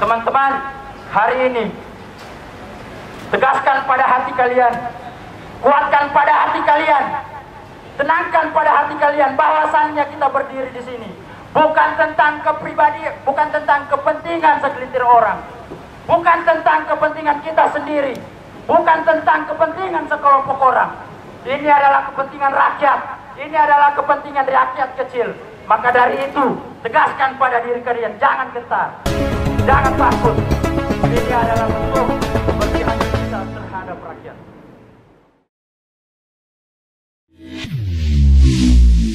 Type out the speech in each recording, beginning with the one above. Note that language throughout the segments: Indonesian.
Teman-teman, hari ini tegaskan pada hati kalian, kuatkan pada hati kalian, tenangkan pada hati kalian bahwasannya kita berdiri di sini bukan tentang kepribadian, bukan tentang kepentingan segelintir orang, bukan tentang kepentingan kita sendiri, bukan tentang kepentingan sekelompok orang. Ini adalah kepentingan rakyat, ini adalah kepentingan rakyat kecil. Maka dari itu, tegaskan pada diri kalian, jangan gentar, jangan takut. Ini adalah bentuk keberpihakan kita terhadap rakyat.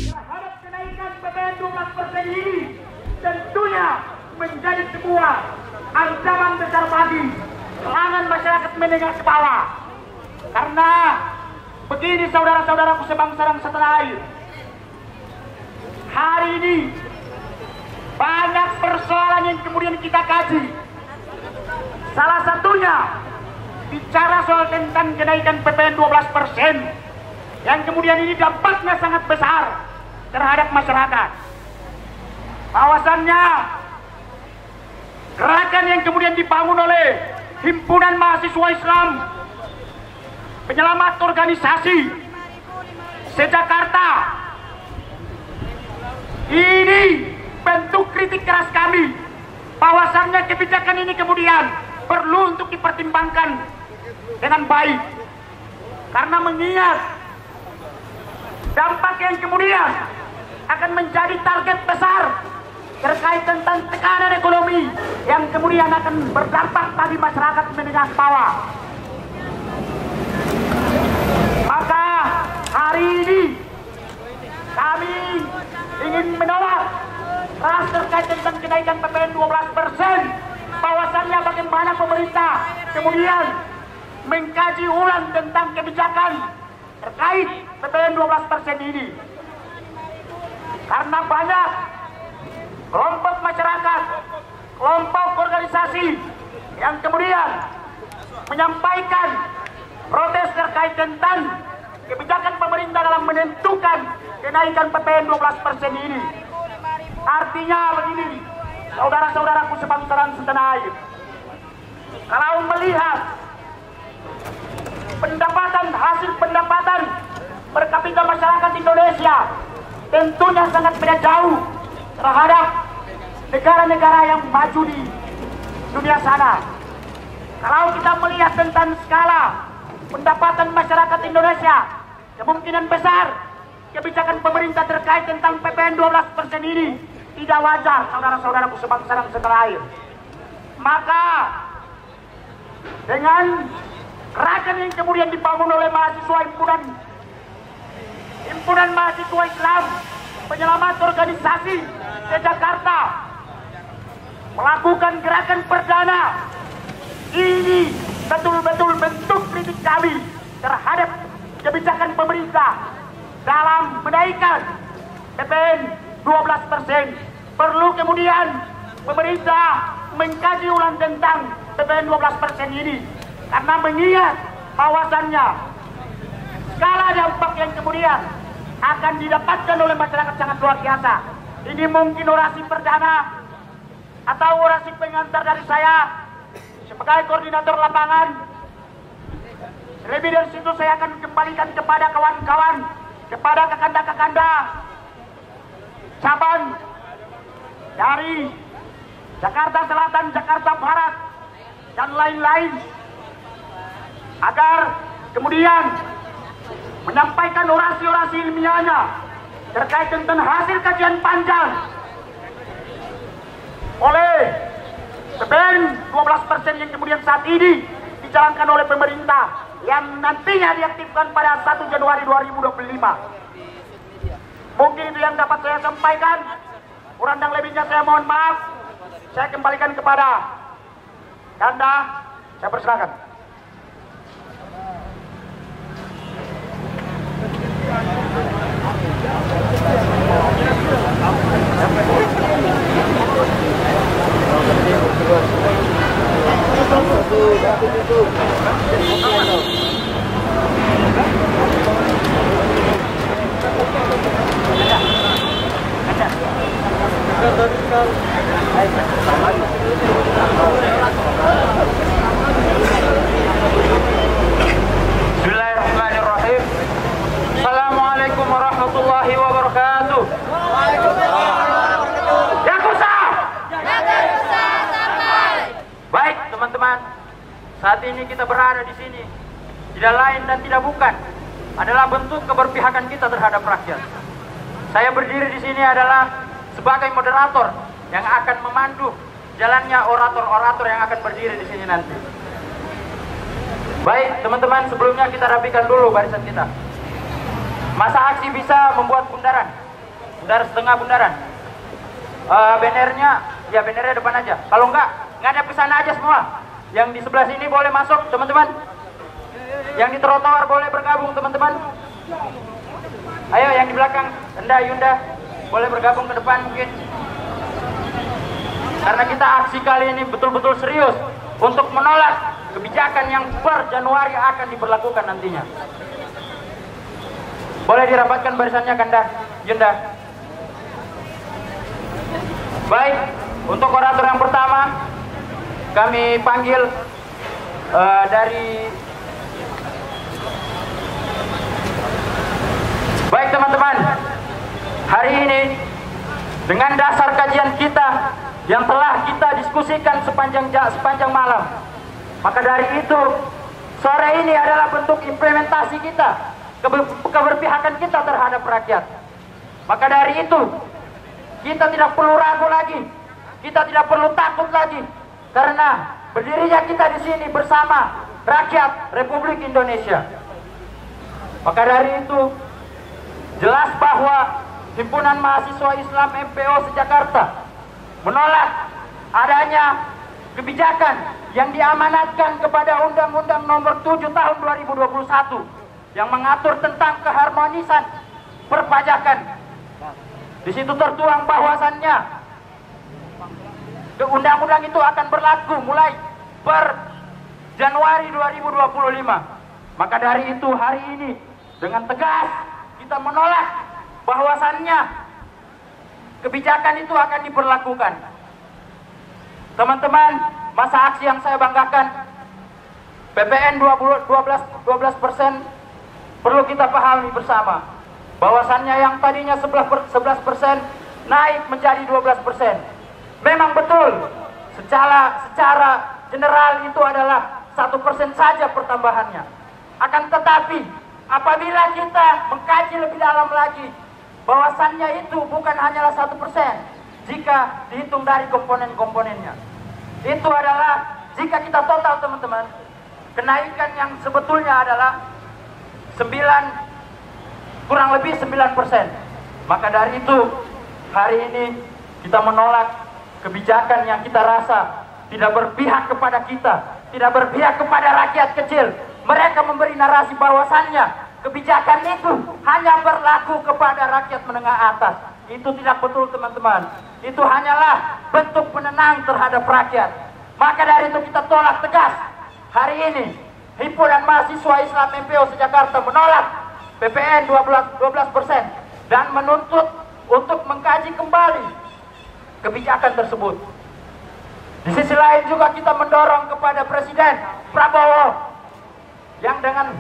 Terhadap kenaikan PPN 12% ini tentunya menjadi sebuah ancaman besar bagi kalangan masyarakat menengah ke bawah. Karena begini saudara-saudaraku sebangsa dan setanah air, hari ini banyak persoalan yang kemudian kita kaji. Salah satunya bicara soal tentang kenaikan PPN 12% yang kemudian ini dampaknya sangat besar terhadap masyarakat. Bahwasannya gerakan yang kemudian dibangun oleh Himpunan Mahasiswa Islam, Penyelamat Organisasi se-Jakarta, ini bentuk kritik keras kami bahwasannya kebijakan ini kemudian perlu untuk dipertimbangkan dengan baik, karena mengingat dampak yang kemudian akan menjadi target besar terkait tentang tekanan ekonomi yang kemudian akan berdampak bagi masyarakat menengah bawah. Maka hari ini kami ingin menolak keras terkait tentang kenaikan PPN 12%. Bahwasannya bagaimana pemerintah kemudian mengkaji ulang tentang kebijakan terkait PPN 12% ini. Karena banyak kelompok masyarakat, kelompok organisasi yang kemudian menyampaikan protes terkait tentang kebijakan pemerintah dalam menentukan kenaikan PPN 12% ini. Artinya begini, saudara-saudaraku sebangsa dan setanah air, kalau melihat hasil pendapatan per kapita masyarakat Indonesia tentunya sangat beda jauh terhadap negara-negara yang maju di dunia sana. Kalau kita melihat tentang skala pendapatan masyarakat Indonesia, kemungkinan besar kebijakan pemerintah terkait tentang PPN 12% ini tidak wajar, saudara-saudaraku sebangsa dan setanah air. Maka dengan gerakan yang kemudian dibangun oleh mahasiswa Himpunan Mahasiswa Islam Penyelamat Organisasi se-Jakarta melakukan gerakan perdana, ini betul-betul bentuk kritik kami terhadap kebijakan pemerintah dalam menaikkan PPN 12%. Perlu kemudian pemerintah mengkaji ulang tentang PPN 12% ini, karena mengingat bahwasannya skala dampak yang kemudian akan didapatkan oleh masyarakat sangat luar biasa. Ini mungkin orasi perdana atau orasi pengantar dari saya sebagai koordinator lapangan. Lebih dari situ saya akan kembalikan kepada kawan-kawan, kepada kakanda-kakanda cabang dari Jakarta Selatan, Jakarta Barat, dan lain-lain, agar kemudian menyampaikan orasi-orasi ilmiahnya terkait tentang hasil kajian panjang oleh PPN 12% yang kemudian saat ini dijalankan oleh pemerintah, yang nantinya diaktifkan pada 1 Januari 2025. Mungkin itu yang dapat saya sampaikan. Kurang dan lebihnya saya mohon maaf. Saya kembalikan kepada Kanda. Saya persilakan. Ada. teman-teman, saat ini kita berada di sini tidak lain dan tidak bukan adalah bentuk keberpihakan kita terhadap rakyat. Saya berdiri di sini adalah sebagai moderator yang akan memandu jalannya orator-orator yang akan berdiri di sini nanti. Baik, teman-teman, sebelumnya kita rapikan dulu barisan kita. Masa aksi bisa membuat bundaran setengah bundaran. Bannernya, ya bannernya depan aja. Kalau enggak ada pesan aja semua. Yang di sebelah sini boleh masuk, teman-teman. Yang di trotoar boleh bergabung, teman-teman. Ayo, yang di belakang, Enda, Yunda, boleh bergabung ke depan mungkin. Karena kita aksi kali ini betul-betul serius untuk menolak kebijakan yang per Januari akan diberlakukan nantinya. Boleh dirapatkan barisannya, Kanda, Yunda. Baik, untuk orator yang pertama kami panggil dari. Baik teman-teman, hari ini dengan dasar kajian kita yang telah kita diskusikan sepanjang malam, maka dari itu sore ini adalah bentuk implementasi kita, keberpihakan kita terhadap rakyat. Maka dari itu kita tidak perlu ragu lagi, kita tidak perlu takut lagi, karena berdirinya kita di sini bersama rakyat Republik Indonesia. Maka dari itu jelas bahwa Himpunan Mahasiswa Islam MPO se-Jakarta menolak adanya kebijakan yang diamanatkan kepada Undang-Undang Nomor 7 Tahun 2021 yang mengatur tentang keharmonisan perpajakan. Di situ tertuang bahwasannya undang-undang itu akan berlaku mulai per Januari 2025. Maka dari itu hari ini dengan tegas kita menolak bahwasannya kebijakan itu akan diberlakukan. Teman-teman, masa aksi yang saya banggakan, PPN 12% perlu kita pahami bersama bahwasannya yang tadinya 11% naik menjadi 12%. Memang betul secara general itu adalah 1% saja pertambahannya. Akan tetapi apabila kita mengkaji lebih dalam lagi, bahwasannya itu bukan hanyalah 1% jika dihitung dari komponen-komponennya. Itu adalah jika kita total, teman-teman, kenaikan yang sebetulnya adalah kurang lebih 9%. Maka dari itu hari ini kita menolak kebijakan yang kita rasa tidak berpihak kepada kita, tidak berpihak kepada rakyat kecil. Mereka memberi narasi bahwasannya kebijakan itu hanya berlaku kepada rakyat menengah atas. Itu tidak betul, teman-teman. Itu hanyalah bentuk penenang terhadap rakyat. Maka dari itu kita tolak tegas. Hari ini Himpunan Mahasiswa Islam MPO se-Jakarta menolak PPN 12% dan menuntut untuk mengkaji kembali kebijakan tersebut. Di sisi lain juga kita mendorong kepada Presiden Prabowo yang dengan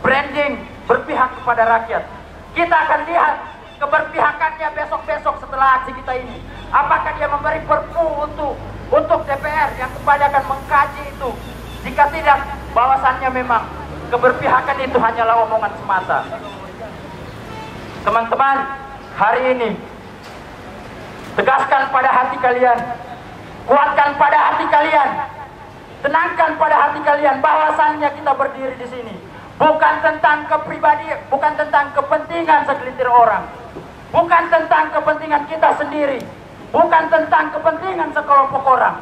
branding berpihak kepada rakyat. Kita akan lihat keberpihakannya besok-besok setelah aksi kita ini. Apakah dia memberi perpu untuk DPR yang kebanyakan mengkaji itu? Jika tidak, bahwasannya memang keberpihakan itu hanyalah omongan semata. Teman-teman, hari ini tegaskan pada hati kalian, kuatkan pada hati kalian, tenangkan pada hati kalian bahwasannya kita berdiri di sini bukan tentang kepribadian, bukan tentang kepentingan segelintir orang, bukan tentang kepentingan kita sendiri, bukan tentang kepentingan sekelompok orang.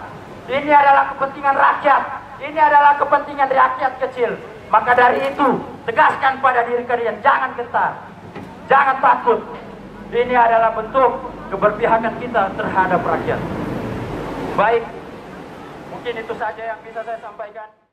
Ini adalah kepentingan rakyat, ini adalah kepentingan rakyat kecil. Maka dari itu tegaskan pada diri kalian, jangan gentar, jangan takut. Ini adalah bentuk keberpihakan kita terhadap rakyat. Baik, mungkin itu saja yang bisa saya sampaikan.